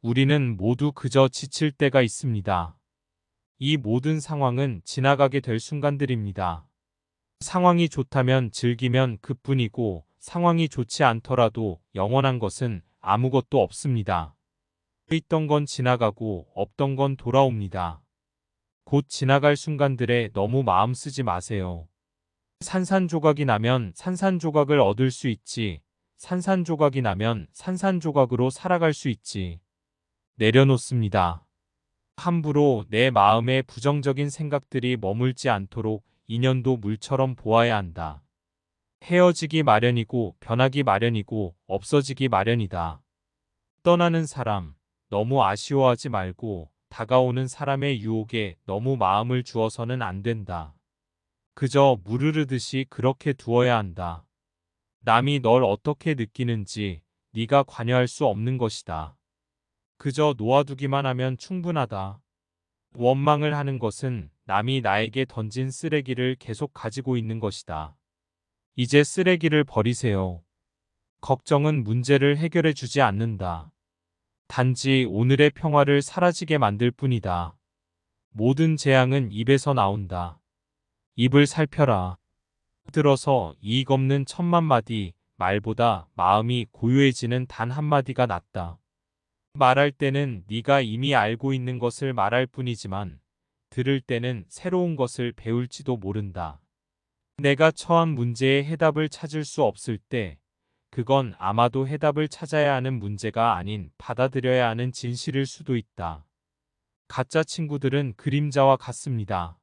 우리는 모두 그저 지칠 때가 있습니다. 이 모든 상황은 지나가게 될 순간들입니다. 상황이 좋다면 즐기면 그뿐이고 상황이 좋지 않더라도 영원한 것은 아무것도 없습니다. 있던 건 지나가고 없던 건 돌아옵니다. 곧 지나갈 순간들에 너무 마음 쓰지 마세요. 산산조각이 나면 산산조각을 얻을 수 있지. 산산조각이 나면 산산조각으로 살아갈 수 있지. 내려놓습니다. 함부로 내 마음에 부정적인 생각들이 머물지 않도록 인연도 물처럼 보아야 한다. 헤어지기 마련이고 변하기 마련이고 없어지기 마련이다. 떠나는 사람, 너무 아쉬워하지 말고 다가오는 사람의 유혹에 너무 마음을 주어서는 안 된다. 그저 물 흐르듯이 그렇게 두어야 한다. 남이 널 어떻게 느끼는지 네가 관여할 수 없는 것이다. 그저 놓아두기만 하면 충분하다. 원망을 하는 것은 남이 나에게 던진 쓰레기를 계속 가지고 있는 것이다. 이제 쓰레기를 버리세요. 걱정은 문제를 해결해 주지 않는다. 단지 오늘의 평화를 사라지게 만들 뿐이다. 모든 재앙은 입에서 나온다. 입을 살펴라. 들어서 이익 없는 천만 마디 말보다 마음이 고요해지는 단 한마디가 낫다. 말할 때는 네가 이미 알고 있는 것을 말할 뿐이지만 들을 때는 새로운 것을 배울지도 모른다. 내가 처한 문제의 해답을 찾을 수 없을 때 그건 아마도 해답을 찾아야 하는 문제가 아닌 받아들여야 하는 진실일 수도 있다. 가짜 친구들은 그림자와 같습니다.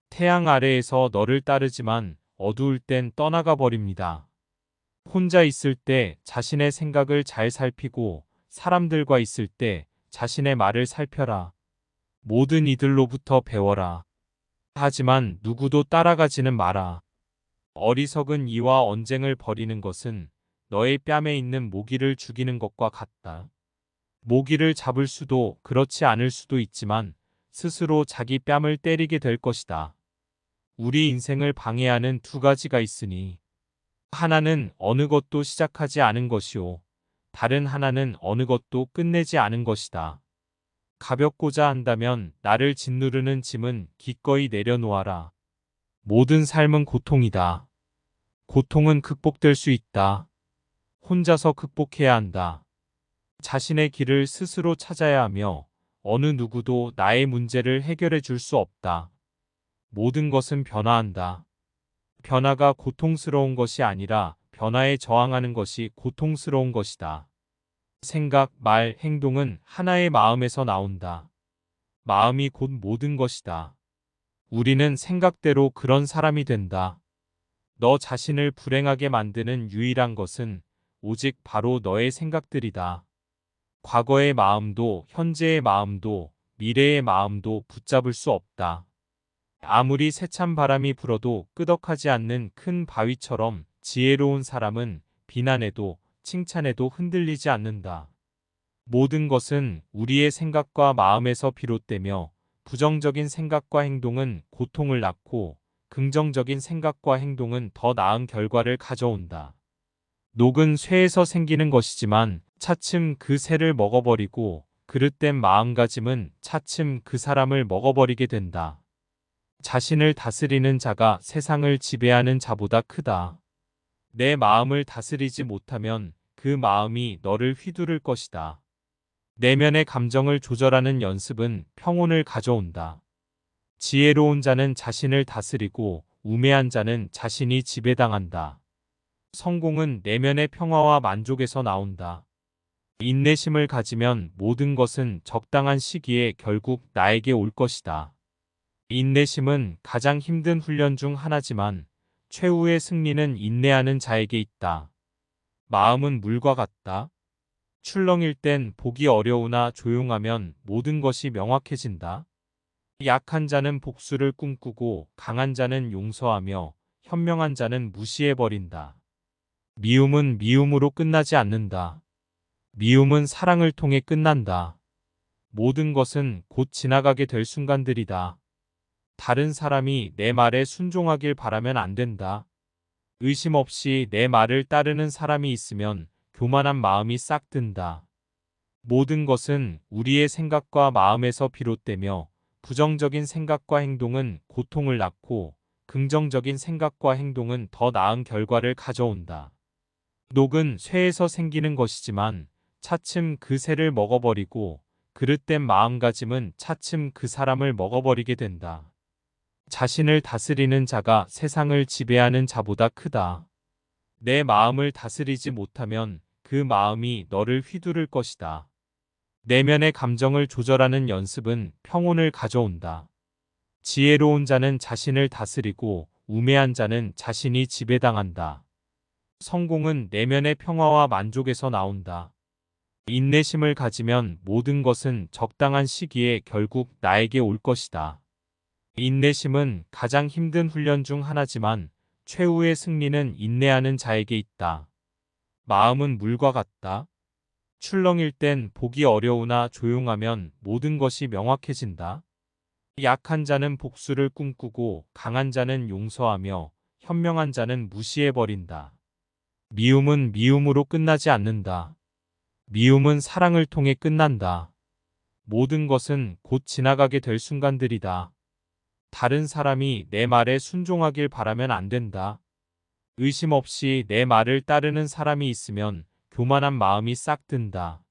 태양 아래에서 너를 따르지만 어두울 땐 떠나가 버립니다. 혼자 있을 때 자신의 생각을 잘 살피고 사람들과 있을 때 자신의 말을 살펴라. 모든 이들로부터 배워라. 하지만 누구도 따라가지는 마라. 어리석은 이와 언쟁을 벌이는 것은 너의 뺨에 있는 모기를 죽이는 것과 같다. 모기를 잡을 수도 그렇지 않을 수도 있지만 스스로 자기 뺨을 때리게 될 것이다. 우리 인생을 방해하는 두 가지가 있으니 하나는 어느 것도 시작하지 않은 것이요. 다른 하나는 어느 것도 끝내지 않은 것이다. 가볍고자 한다면 나를 짓누르는 짐은 기꺼이 내려놓아라. 모든 삶은 고통이다. 고통은 극복될 수 있다. 혼자서 극복해야 한다. 자신의 길을 스스로 찾아야 하며 어느 누구도 나의 문제를 해결해 줄 수 없다. 모든 것은 변화한다. 변화가 고통스러운 것이 아니라 변화에 저항하는 것이 고통스러운 것이다. 생각, 말, 행동은 하나의 마음에서 나온다. 마음이 곧 모든 것이다. 우리는 생각대로 그런 사람이 된다. 너 자신을 불행하게 만드는 유일한 것은 오직 바로 너의 생각들이다. 과거의 마음도 현재의 마음도 미래의 마음도 붙잡을 수 없다. 아무리 세찬 바람이 불어도 끄덕하지 않는 큰 바위처럼 지혜로운 사람은 비난에도 칭찬에도 흔들리지 않는다. 모든 것은 우리의 생각과 마음에서 비롯되며 부정적인 생각과 행동은 고통을 낳고 긍정적인 생각과 행동은 더 나은 결과를 가져온다. 녹은 쇠에서 생기는 것이지만 차츰 그 새를 먹어버리고 그릇된 마음가짐은 차츰 그 사람을 먹어버리게 된다. 자신을 다스리는 자가 세상을 지배하는 자보다 크다. 내 마음을 다스리지 못하면 그 마음이 너를 휘두를 것이다. 내면의 감정을 조절하는 연습은 평온을 가져온다. 지혜로운 자는 자신을 다스리고 우매한 자는 자신이 지배당한다. 성공은 내면의 평화와 만족에서 나온다. 인내심을 가지면 모든 것은 적당한 시기에 결국 나에게 올 것이다. 인내심은 가장 힘든 훈련 중 하나지만 최후의 승리는 인내하는 자에게 있다. 마음은 물과 같다. 출렁일 땐 보기 어려우나 조용하면 모든 것이 명확해진다. 약한 자는 복수를 꿈꾸고 강한 자는 용서하며 현명한 자는 무시해버린다. 미움은 미움으로 끝나지 않는다. 미움은 사랑을 통해 끝난다. 모든 것은 곧 지나가게 될 순간들이다. 다른 사람이 내 말에 순종하길 바라면 안 된다. 의심 없이 내 말을 따르는 사람이 있으면 교만한 마음이 싹 든다. 모든 것은 우리의 생각과 마음에서 비롯되며 부정적인 생각과 행동은 고통을 낳고 긍정적인 생각과 행동은 더 나은 결과를 가져온다. 녹은 쇠에서 생기는 것이지만 차츰 그 새를 먹어버리고 그릇된 마음가짐은 차츰 그 사람을 먹어버리게 된다. 자신을 다스리는 자가 세상을 지배하는 자보다 크다. 내 마음을 다스리지 못하면 그 마음이 너를 휘두를 것이다. 내면의 감정을 조절하는 연습은 평온을 가져온다. 지혜로운 자는 자신을 다스리고 우매한 자는 자신이 지배당한다. 성공은 내면의 평화와 만족에서 나온다. 인내심을 가지면 모든 것은 적당한 시기에 결국 나에게 올 것이다. 인내심은 가장 힘든 훈련 중 하나지만 최후의 승리는 인내하는 자에게 있다. 마음은 물과 같다. 출렁일 땐 보기 어려우나 조용하면 모든 것이 명확해진다. 약한 자는 복수를 꿈꾸고 강한 자는 용서하며 현명한 자는 무시해버린다. 미움은 미움으로 끝나지 않는다. 미움은 사랑을 통해 끝난다. 모든 것은 곧 지나가게 될 순간들이다. 다른 사람이 내 말에 순종하길 바라면 안 된다. 의심 없이 내 말을 따르는 사람이 있으면 교만한 마음이 싹 든다.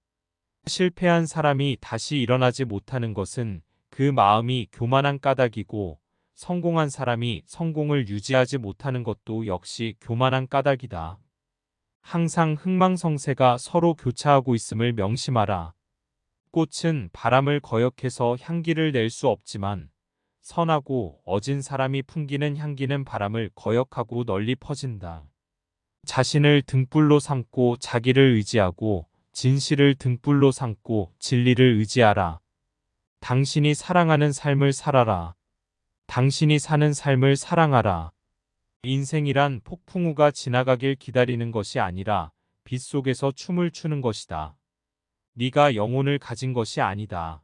실패한 사람이 다시 일어나지 못하는 것은 그 마음이 교만한 까닭이고 성공한 사람이 성공을 유지하지 못하는 것도 역시 교만한 까닭이다. 항상 흥망성쇠가 서로 교차하고 있음을 명심하라. 꽃은 바람을 거역해서 향기를 낼 수 없지만 선하고 어진 사람이 풍기는 향기는 바람을 거역하고 널리 퍼진다. 자신을 등불로 삼고 자기를 의지하고 진실을 등불로 삼고 진리를 의지하라. 당신이 사랑하는 삶을 살아라. 당신이 사는 삶을 사랑하라. 인생이란 폭풍우가 지나가길 기다리는 것이 아니라 빗속에서 춤을 추는 것이다. 네가 영혼을 가진 것이 아니다.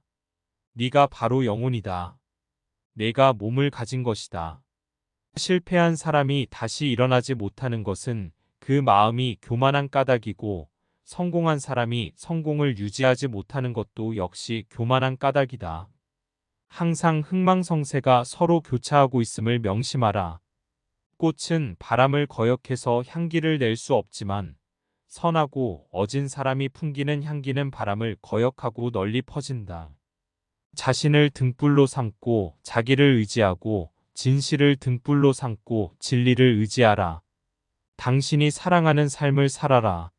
네가 바로 영혼이다. 내가 몸을 가진 것이다. 실패한 사람이 다시 일어나지 못하는 것은 그 마음이 교만한 까닭이고 성공한 사람이 성공을 유지하지 못하는 것도 역시 교만한 까닭이다. 항상 흥망성쇠가 서로 교차하고 있음을 명심하라. 꽃은 바람을 거역해서 향기를 낼 수 없지만 선하고 어진 사람이 풍기는 향기는 바람을 거역하고 널리 퍼진다. 자신을 등불로 삼고 자기를 의지하고 진실을 등불로 삼고 진리를 의지하라. 당신이 사랑하는 삶을 살아라.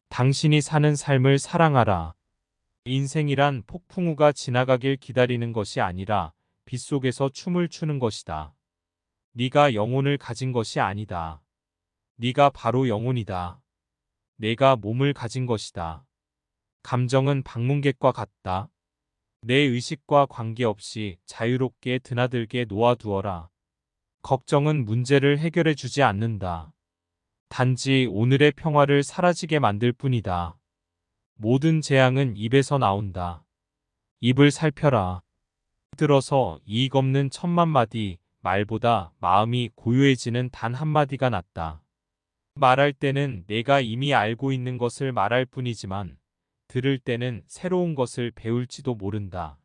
당신이 사는 삶을 사랑하라. 인생이란 폭풍우가 지나가길 기다리는 것이 아니라 빗속에서 춤을 추는 것이다. 네가 영혼을 가진 것이 아니다. 네가 바로 영혼이다. 내가 몸을 가진 것이다. 감정은 방문객과 같다. 내 의식과 관계없이 자유롭게 드나들게 놓아두어라. 걱정은 문제를 해결해 주지 않는다. 단지 오늘의 평화를 사라지게 만들 뿐이다. 모든 재앙은 입에서 나온다. 입을 살펴라. 들어서 이익 없는 천만 마디 말보다 마음이 고요해지는 단 한마디가 낫다. 말할 때는 내가 이미 알고 있는 것을 말할 뿐이지만 들을 때는 새로운 것을 배울지도 모른다.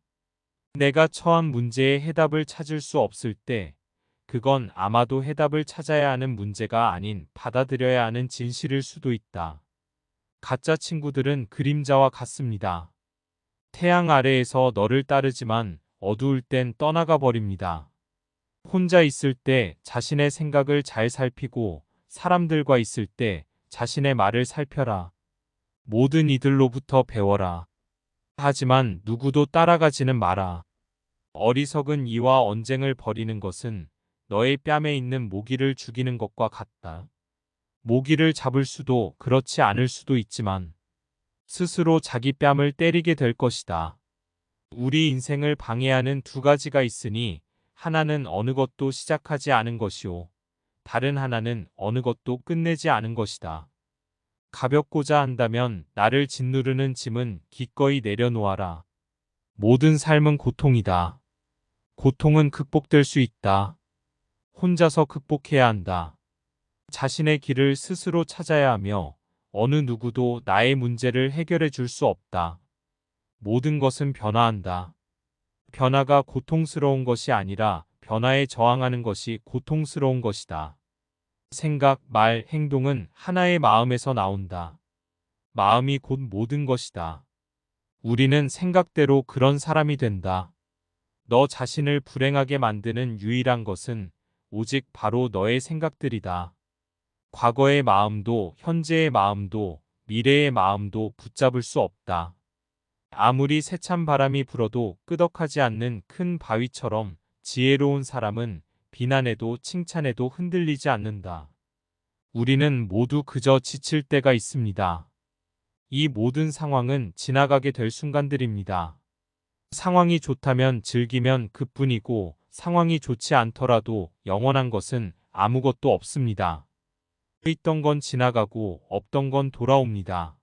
내가 처한 문제의 해답을 찾을 수 없을 때 그건 아마도 해답을 찾아야 하는 문제가 아닌 받아들여야 하는 진실일 수도 있다. 가짜 친구들은 그림자와 같습니다. 태양 아래에서 너를 따르지만 어두울 땐 떠나가 버립니다. 혼자 있을 때 자신의 생각을 잘 살피고 사람들과 있을 때 자신의 말을 살펴라. 모든 이들로부터 배워라. 하지만 누구도 따라가지는 마라. 어리석은 이와 언쟁을 벌이는 것은 너의 뺨에 있는 모기를 죽이는 것과 같다. 모기를 잡을 수도 그렇지 않을 수도 있지만 스스로 자기 뺨을 때리게 될 것이다. 우리 인생을 방해하는 두 가지가 있으니 하나는 어느 것도 시작하지 않은 것이요. 다른 하나는 어느 것도 끝내지 않은 것이다. 가볍고자 한다면 나를 짓누르는 짐은 기꺼이 내려놓아라. 모든 삶은 고통이다. 고통은 극복될 수 있다. 혼자서 극복해야 한다. 자신의 길을 스스로 찾아야 하며 어느 누구도 나의 문제를 해결해 줄 수 없다. 모든 것은 변화한다. 변화가 고통스러운 것이 아니라 변화에 저항하는 것이 고통스러운 것이다. 생각, 말, 행동은 하나의 마음에서 나온다. 마음이 곧 모든 것이다. 우리는 생각대로 그런 사람이 된다. 너 자신을 불행하게 만드는 유일한 것은 오직 바로 너의 생각들이다. 과거의 마음도 현재의 마음도 미래의 마음도 붙잡을 수 없다. 아무리 세찬 바람이 불어도 끄덕하지 않는 큰 바위처럼 지혜로운 사람은 비난에도 칭찬에도 흔들리지 않는다. 우리는 모두 그저 지칠 때가 있습니다. 이 모든 상황은 지나가게 될 순간들입니다. 상황이 좋다면 즐기면 그뿐이고 상황이 좋지 않더라도 영원한 것은 아무것도 없습니다. 있던 건 지나가고 없던 건 돌아옵니다.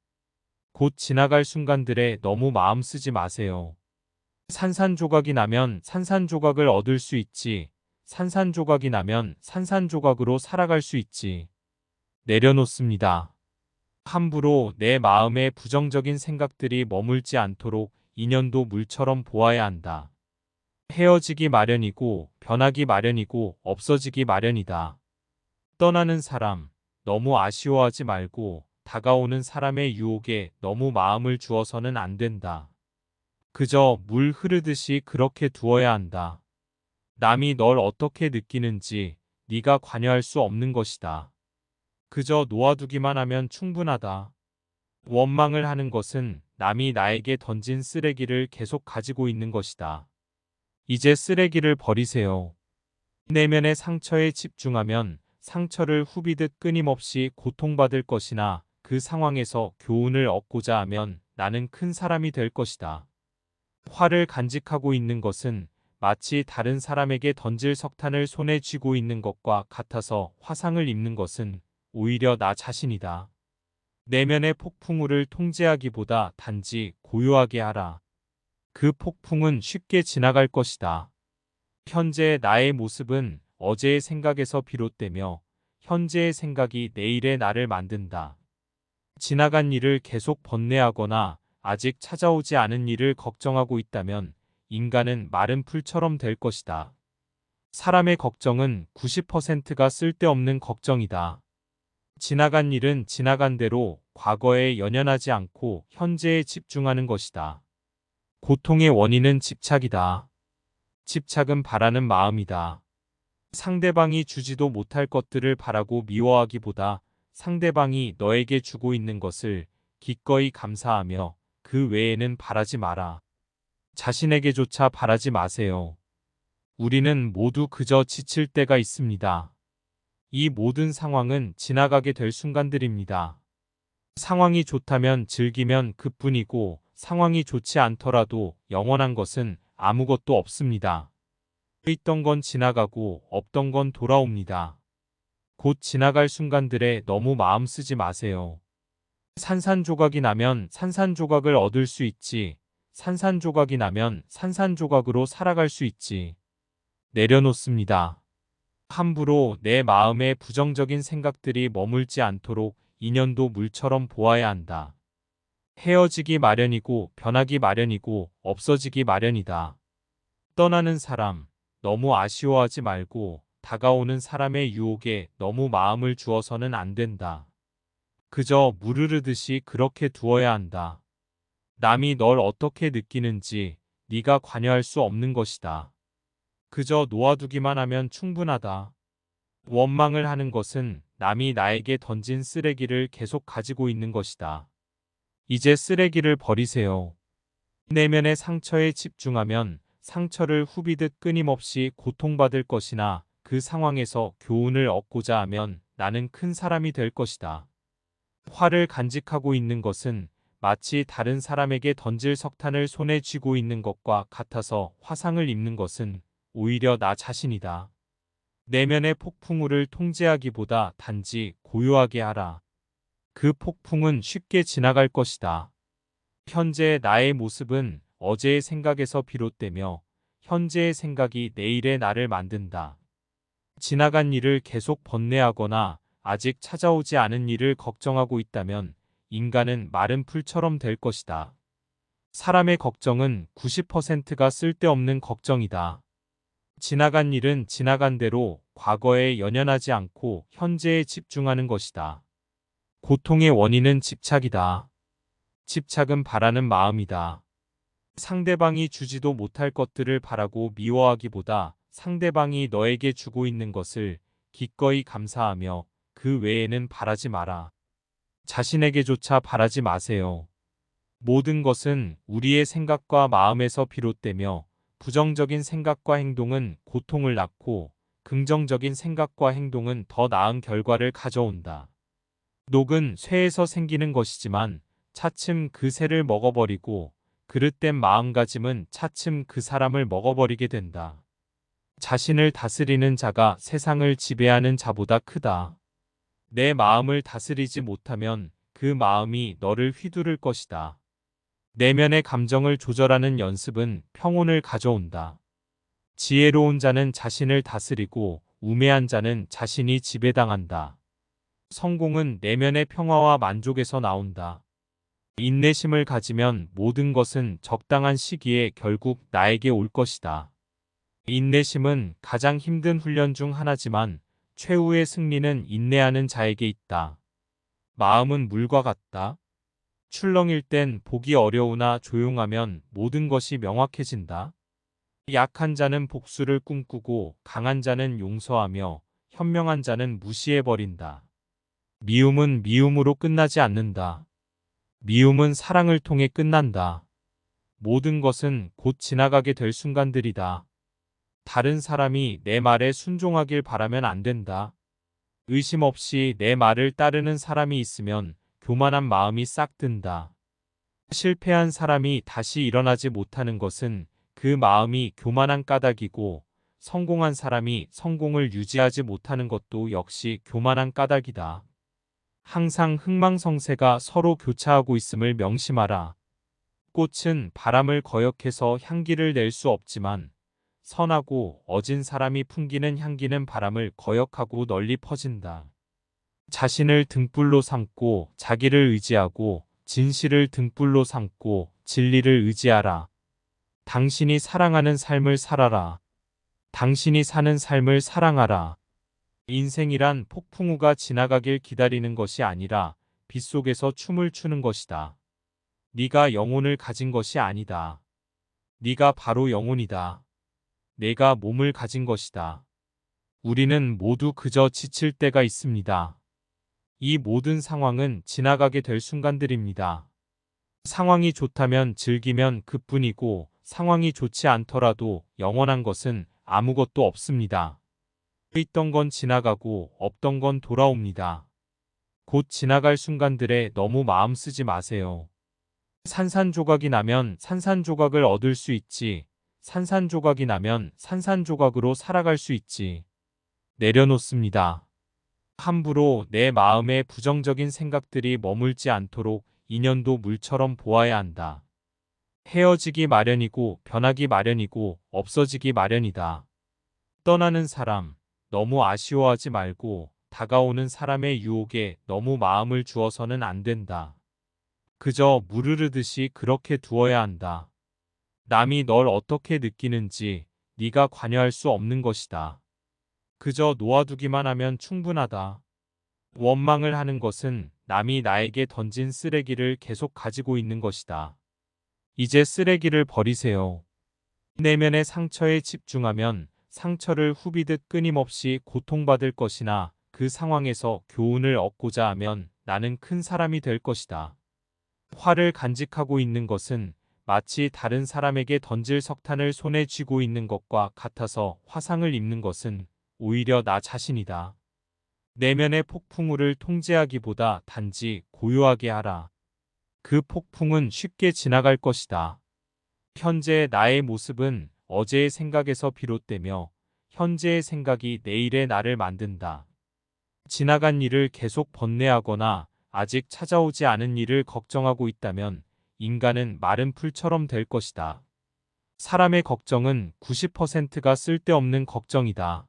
곧 지나갈 순간들에 너무 마음 쓰지 마세요. 산산조각이 나면 산산조각을 얻을 수 있지. 산산조각이 나면 산산조각으로 살아갈 수 있지. 내려놓습니다. 함부로 내 마음에 부정적인 생각들이 머물지 않도록 인연도 물처럼 보아야 한다. 헤어지기 마련이고 변하기 마련이고 없어지기 마련이다. 떠나는 사람, 너무 아쉬워하지 말고 다가오는 사람의 유혹에 너무 마음을 주어서는 안 된다. 그저 물 흐르듯이 그렇게 두어야 한다. 남이 널 어떻게 느끼는지 네가 관여할 수 없는 것이다. 그저 놓아두기만 하면 충분하다. 원망을 하는 것은 남이 나에게 던진 쓰레기를 계속 가지고 있는 것이다. 이제 쓰레기를 버리세요. 내면의 상처에 집중하면 상처를 후비듯 끊임없이 고통받을 것이나 그 상황에서 교훈을 얻고자 하면 나는 큰 사람이 될 것이다. 화를 간직하고 있는 것은 마치 다른 사람에게 던질 석탄을 손에 쥐고 있는 것과 같아서 화상을 입는 것은 오히려 나 자신이다. 내면의 폭풍우를 통제하기보다 단지 고요하게 하라. 그 폭풍은 쉽게 지나갈 것이다. 현재의 나의 모습은 어제의 생각에서 비롯되며 현재의 생각이 내일의 나를 만든다. 지나간 일을 계속 번뇌하거나 아직 찾아오지 않은 일을 걱정하고 있다면 인간은 마른 풀처럼 될 것이다. 사람의 걱정은 90%가 쓸데없는 걱정이다. 지나간 일은 지나간 대로 과거에 연연하지 않고 현재에 집중하는 것이다. 고통의 원인은 집착이다. 집착은 바라는 마음이다. 상대방이 주지도 못할 것들을 바라고 미워하기보다 상대방이 너에게 주고 있는 것을 기꺼이 감사하며 그 외에는 바라지 마라. 자신에게조차 바라지 마세요. 우리는 모두 그저 지칠 때가 있습니다. 이 모든 상황은 지나가게 될 순간들입니다. 상황이 좋다면 즐기면 그뿐이고 상황이 좋지 않더라도 영원한 것은 아무것도 없습니다. 있던 건 지나가고 없던 건 돌아옵니다. 곧 지나갈 순간들에 너무 마음 쓰지 마세요. 산산조각이 나면 산산조각을 얻을 수 있지. 산산조각이 나면 산산조각으로 살아갈 수 있지. 내려놓습니다. 함부로 내 마음에 부정적인 생각들이 머물지 않도록 인연도 물처럼 보아야 한다. 헤어지기 마련이고 변하기 마련이고 없어지기 마련이다. 떠나는 사람, 너무 아쉬워하지 말고 다가오는 사람의 유혹에 너무 마음을 주어서는 안 된다. 그저 물 흐르듯이 그렇게 두어야 한다. 남이 널 어떻게 느끼는지 네가 관여할 수 없는 것이다. 그저 놓아두기만 하면 충분하다. 원망을 하는 것은 남이 나에게 던진 쓰레기를 계속 가지고 있는 것이다. 이제 쓰레기를 버리세요. 내면의 상처에 집중하면 상처를 후비듯 끊임없이 고통받을 것이나 그 상황에서 교훈을 얻고자 하면 나는 큰 사람이 될 것이다. 화를 간직하고 있는 것은 마치 다른 사람에게 던질 석탄을 손에 쥐고 있는 것과 같아서 화상을 입는 것은 오히려 나 자신이다. 내면의 폭풍우를 통제하기보다 단지 고요하게 하라. 그 폭풍은 쉽게 지나갈 것이다. 현재의 나의 모습은 어제의 생각에서 비롯되며 현재의 생각이 내일의 나를 만든다. 지나간 일을 계속 번뇌하거나 아직 찾아오지 않은 일을 걱정하고 있다면 인간은 마른 풀처럼 될 것이다. 사람의 걱정은 90%가 쓸데없는 걱정이다. 지나간 일은 지나간 대로 과거에 연연하지 않고 현재에 집중하는 것이다. 고통의 원인은 집착이다. 집착은 바라는 마음이다. 상대방이 주지도 못할 것들을 바라고 미워하기보다 상대방이 너에게 주고 있는 것을 기꺼이 감사하며 그 외에는 바라지 마라. 자신에게조차 바라지 마세요. 모든 것은 우리의 생각과 마음에서 비롯되며 부정적인 생각과 행동은 고통을 낳고 긍정적인 생각과 행동은 더 나은 결과를 가져온다. 녹은 쇠에서 생기는 것이지만 차츰 그 쇠를 먹어버리고 그릇된 마음가짐은 차츰 그 사람을 먹어버리게 된다. 자신을 다스리는 자가 세상을 지배하는 자보다 크다. 내 마음을 다스리지 못하면 그 마음이 너를 휘두를 것이다. 내면의 감정을 조절하는 연습은 평온을 가져온다. 지혜로운 자는 자신을 다스리고 우매한 자는 자신이 지배당한다. 성공은 내면의 평화와 만족에서 나온다. 인내심을 가지면 모든 것은 적당한 시기에 결국 나에게 올 것이다. 인내심은 가장 힘든 훈련 중 하나지만 최후의 승리는 인내하는 자에게 있다. 마음은 물과 같다. 출렁일 땐 보기 어려우나 조용하면 모든 것이 명확해진다. 약한 자는 복수를 꿈꾸고 강한 자는 용서하며 현명한 자는 무시해버린다. 미움은 미움으로 끝나지 않는다. 미움은 사랑을 통해 끝난다. 모든 것은 곧 지나가게 될 순간들이다. 다른 사람이 내 말에 순종하길 바라면 안 된다. 의심 없이 내 말을 따르는 사람이 있으면 교만한 마음이 싹 든다. 실패한 사람이 다시 일어나지 못하는 것은 그 마음이 교만한 까닭이고 성공한 사람이 성공을 유지하지 못하는 것도 역시 교만한 까닭이다. 항상 흥망성쇠가 서로 교차하고 있음을 명심하라. 꽃은 바람을 거역해서 향기를 낼 수 없지만 선하고 어진 사람이 풍기는 향기는 바람을 거역하고 널리 퍼진다. 자신을 등불로 삼고 자기를 의지하고 진실을 등불로 삼고 진리를 의지하라. 당신이 사랑하는 삶을 살아라. 당신이 사는 삶을 사랑하라. 인생이란 폭풍우가 지나가길 기다리는 것이 아니라 빗속에서 춤을 추는 것이다. 네가 영혼을 가진 것이 아니다. 네가 바로 영혼이다. 내가 몸을 가진 것이다. 우리는 모두 그저 지칠 때가 있습니다. 이 모든 상황은 지나가게 될 순간들입니다. 상황이 좋다면 즐기면 그뿐이고 상황이 좋지 않더라도 영원한 것은 아무것도 없습니다. 있던 건 지나가고 없던 건 돌아옵니다. 곧 지나갈 순간들에 너무 마음 쓰지 마세요. 산산조각이 나면 산산조각을 얻을 수 있지. 산산조각이 나면 산산조각으로 살아갈 수 있지. 내려놓습니다. 함부로 내 마음에 부정적인 생각들이 머물지 않도록 인연도 물처럼 보아야 한다. 헤어지기 마련이고 변하기 마련이고 없어지기 마련이다. 떠나는 사람, 너무 아쉬워하지 말고 다가오는 사람의 유혹에 너무 마음을 주어서는 안 된다. 그저 물 흐르듯이 그렇게 두어야 한다. 남이 널 어떻게 느끼는지 네가 관여할 수 없는 것이다. 그저 놓아두기만 하면 충분하다. 원망을 하는 것은 남이 나에게 던진 쓰레기를 계속 가지고 있는 것이다. 이제 쓰레기를 버리세요. 내면의 상처에 집중하면 상처를 후비듯 끊임없이 고통받을 것이나 그 상황에서 교훈을 얻고자 하면 나는 큰 사람이 될 것이다. 화를 간직하고 있는 것은 마치 다른 사람에게 던질 석탄을 손에 쥐고 있는 것과 같아서 화상을 입는 것은 오히려 나 자신이다. 내면의 폭풍우를 통제하기보다 단지 고요하게 하라. 그 폭풍은 쉽게 지나갈 것이다. 현재의 나의 모습은 어제의 생각에서 비롯되며 현재의 생각이 내일의 나를 만든다. 지나간 일을 계속 번뇌하거나 아직 찾아오지 않은 일을 걱정하고 있다면 인간은 마른 풀처럼 될 것이다. 사람의 걱정은 90%가 쓸데없는 걱정이다.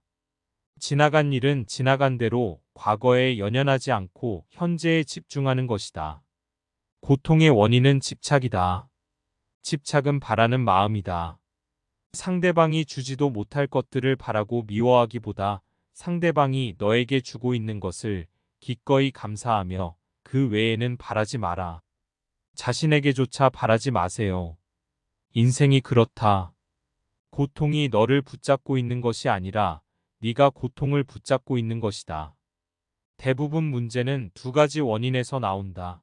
지나간 일은 지나간 대로 과거에 연연하지 않고 현재에 집중하는 것이다. 고통의 원인은 집착이다. 집착은 바라는 마음이다. 상대방이 주지도 못할 것들을 바라고 미워하기보다 상대방이 너에게 주고 있는 것을 기꺼이 감사하며 그 외에는 바라지 마라. 자신에게조차 바라지 마세요. 인생이 그렇다. 고통이 너를 붙잡고 있는 것이 아니라 네가 고통을 붙잡고 있는 것이다. 대부분 문제는 두 가지 원인에서 나온다.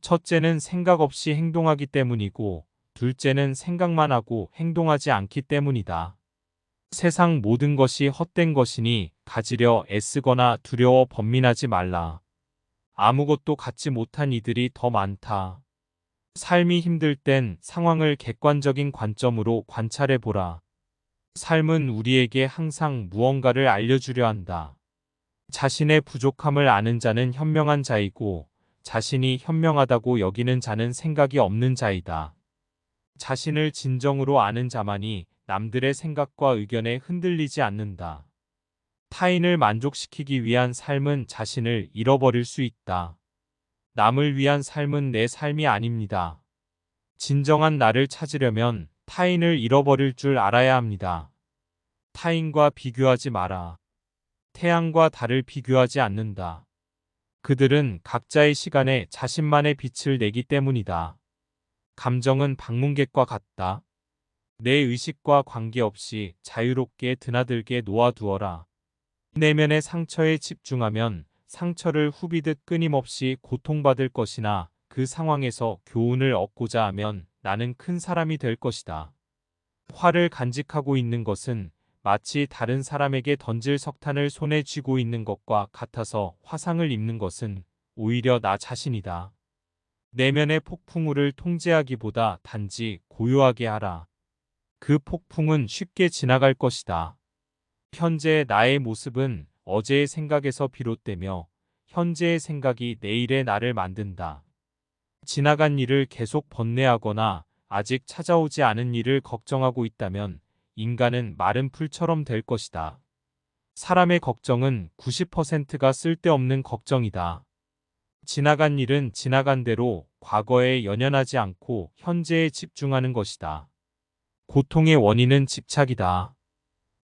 첫째는 생각 없이 행동하기 때문이고, 둘째는 생각만 하고 행동하지 않기 때문이다. 세상 모든 것이 헛된 것이니 가지려 애쓰거나 두려워 번민하지 말라. 아무것도 갖지 못한 이들이 더 많다. 삶이 힘들 땐 상황을 객관적인 관점으로 관찰해 보라. 삶은 우리에게 항상 무언가를 알려주려 한다. 자신의 부족함을 아는 자는 현명한 자이고, 자신이 현명하다고 여기는 자는 생각이 없는 자이다. 자신을 진정으로 아는 자만이 남들의 생각과 의견에 흔들리지 않는다. 타인을 만족시키기 위한 삶은 자신을 잃어버릴 수 있다. 남을 위한 삶은 내 삶이 아닙니다. 진정한 나를 찾으려면 타인을 잃어버릴 줄 알아야 합니다. 타인과 비교하지 마라. 태양과 달을 비교하지 않는다. 그들은 각자의 시간에 자신만의 빛을 내기 때문이다. 감정은 방문객과 같다. 내 의식과 관계없이 자유롭게 드나들게 놓아두어라. 내면의 상처에 집중하면 상처를 후비듯 끊임없이 고통받을 것이나 그 상황에서 교훈을 얻고자 하면 나는 큰 사람이 될 것이다. 화를 간직하고 있는 것은 마치 다른 사람에게 던질 석탄을 손에 쥐고 있는 것과 같아서 화상을 입는 것은 오히려 나 자신이다. 내면의 폭풍우를 통제하기보다 단지 고요하게 하라. 그 폭풍은 쉽게 지나갈 것이다. 현재의 나의 모습은 어제의 생각에서 비롯되며 현재의 생각이 내일의 나를 만든다. 지나간 일을 계속 번뇌하거나 아직 찾아오지 않은 일을 걱정하고 있다면 인간은 마른 풀처럼 될 것이다. 사람의 걱정은 90%가 쓸데없는 걱정이다. 지나간 일은 지나간 대로 과거에 연연하지 않고 현재에 집중하는 것이다. 고통의 원인은 집착이다.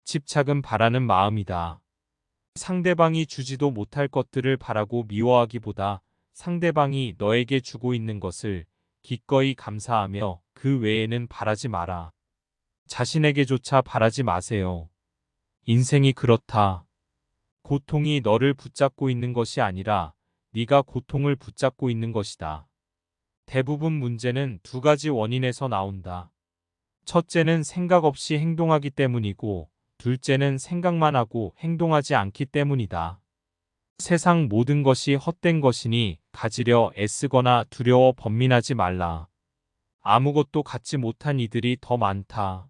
집착은 바라는 마음이다. 상대방이 주지도 못할 것들을 바라고 미워하기보다 상대방이 너에게 주고 있는 것을 기꺼이 감사하며 그 외에는 바라지 마라. 자신에게조차 바라지 마세요. 인생이 그렇다. 고통이 너를 붙잡고 있는 것이 아니라 네가 고통을 붙잡고 있는 것이다. 대부분 문제는 두 가지 원인에서 나온다. 첫째는 생각 없이 행동하기 때문이고, 둘째는 생각만 하고 행동하지 않기 때문이다. 세상 모든 것이 헛된 것이니 가지려 애쓰거나 두려워 번민하지 말라. 아무것도 갖지 못한 이들이 더 많다.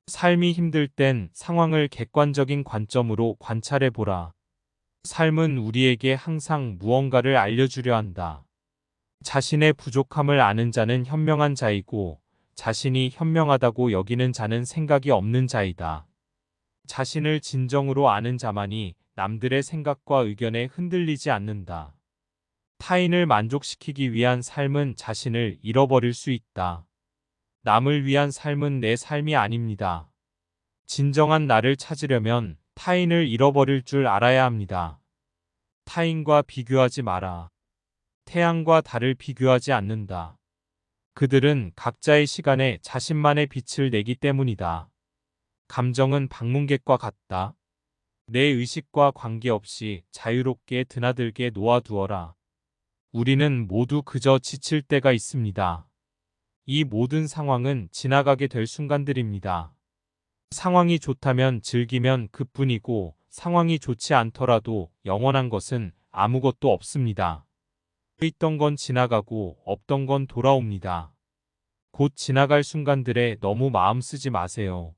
삶이 힘들 땐 상황을 객관적인 관점으로 관찰해 보라. 삶은 우리에게 항상 무언가를 알려주려 한다. 자신의 부족함을 아는 자는 현명한 자이고, 자신이 현명하다고 여기는 자는 생각이 없는 자이다. 자신을 진정으로 아는 자만이 남들의 생각과 의견에 흔들리지 않는다. 타인을 만족시키기 위한 삶은 자신을 잃어버릴 수 있다. 남을 위한 삶은 내 삶이 아닙니다. 진정한 나를 찾으려면 타인을 잃어버릴 줄 알아야 합니다. 타인과 비교하지 마라. 태양과 달을 비교하지 않는다. 그들은 각자의 시간에 자신만의 빛을 내기 때문이다. 감정은 방문객과 같다. 내 의식과 관계없이 자유롭게 드나들게 놓아두어라. 우리는 모두 그저 지칠 때가 있습니다. 이 모든 상황은 지나가게 될 순간들입니다. 상황이 좋다면 즐기면 그뿐이고, 상황이 좋지 않더라도 영원한 것은 아무것도 없습니다. 있던 건 지나가고 없던 건 돌아옵니다. 곧 지나갈 순간들에 너무 마음 쓰지 마세요.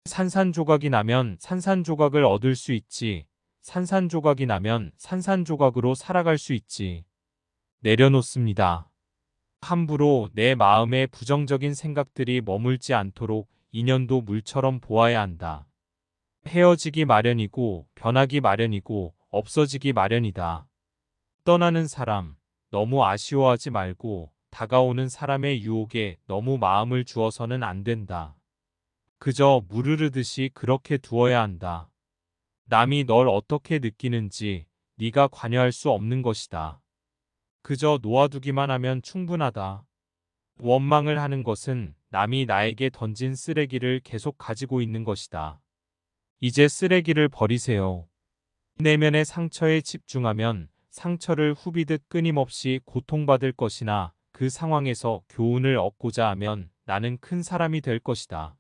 산산조각이 나면 산산조각을 얻을 수 있지, 산산조각이 나면 산산조각으로 살아갈 수 있지. 내려놓습니다. 함부로 내 마음에 부정적인 생각들이 머물지 않도록 인연도 물처럼 보아야 한다. 헤어지기 마련이고 변하기 마련이고 없어지기 마련이다. 떠나는 사람 너무 아쉬워하지 말고 다가오는 사람의 유혹에 너무 마음을 주어서는 안 된다. 그저 물 흐르듯이 그렇게 두어야 한다. 남이 널 어떻게 느끼는지 네가 관여할 수 없는 것이다. 그저 놓아두기만 하면 충분하다. 원망을 하는 것은 남이 나에게 던진 쓰레기를 계속 가지고 있는 것이다. 이제 쓰레기를 버리세요. 내면의 상처에 집중하면 상처를 후비듯 끊임없이 고통받을 것이나 그 상황에서 교훈을 얻고자 하면 나는 큰 사람이 될 것이다.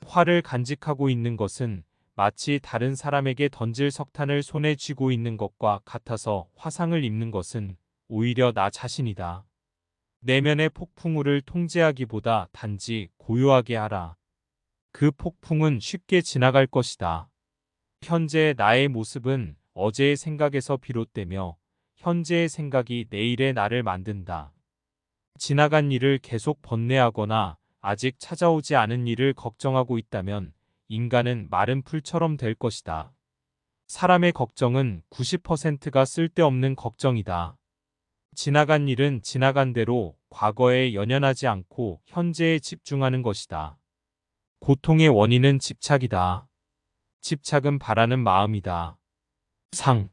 화를 간직하고 있는 것은 마치 다른 사람에게 던질 석탄을 손에 쥐고 있는 것과 같아서 화상을 입는 것은 오히려 나 자신이다. 내면의 폭풍우를 통제하기보다 단지 고요하게 하라. 그 폭풍은 쉽게 지나갈 것이다. 현재의 나의 모습은 어제의 생각에서 비롯되며 현재의 생각이 내일의 나를 만든다. 지나간 일을 계속 번뇌하거나 아직 찾아오지 않은 일을 걱정하고 있다면 인간은 마른 풀처럼 될 것이다. 사람의 걱정은 90%가 쓸데없는 걱정이다. 지나간 일은 지나간 대로 과거에 연연하지 않고 현재에 집중하는 것이다. 고통의 원인은 집착이다. 집착은 바라는 마음이다. 상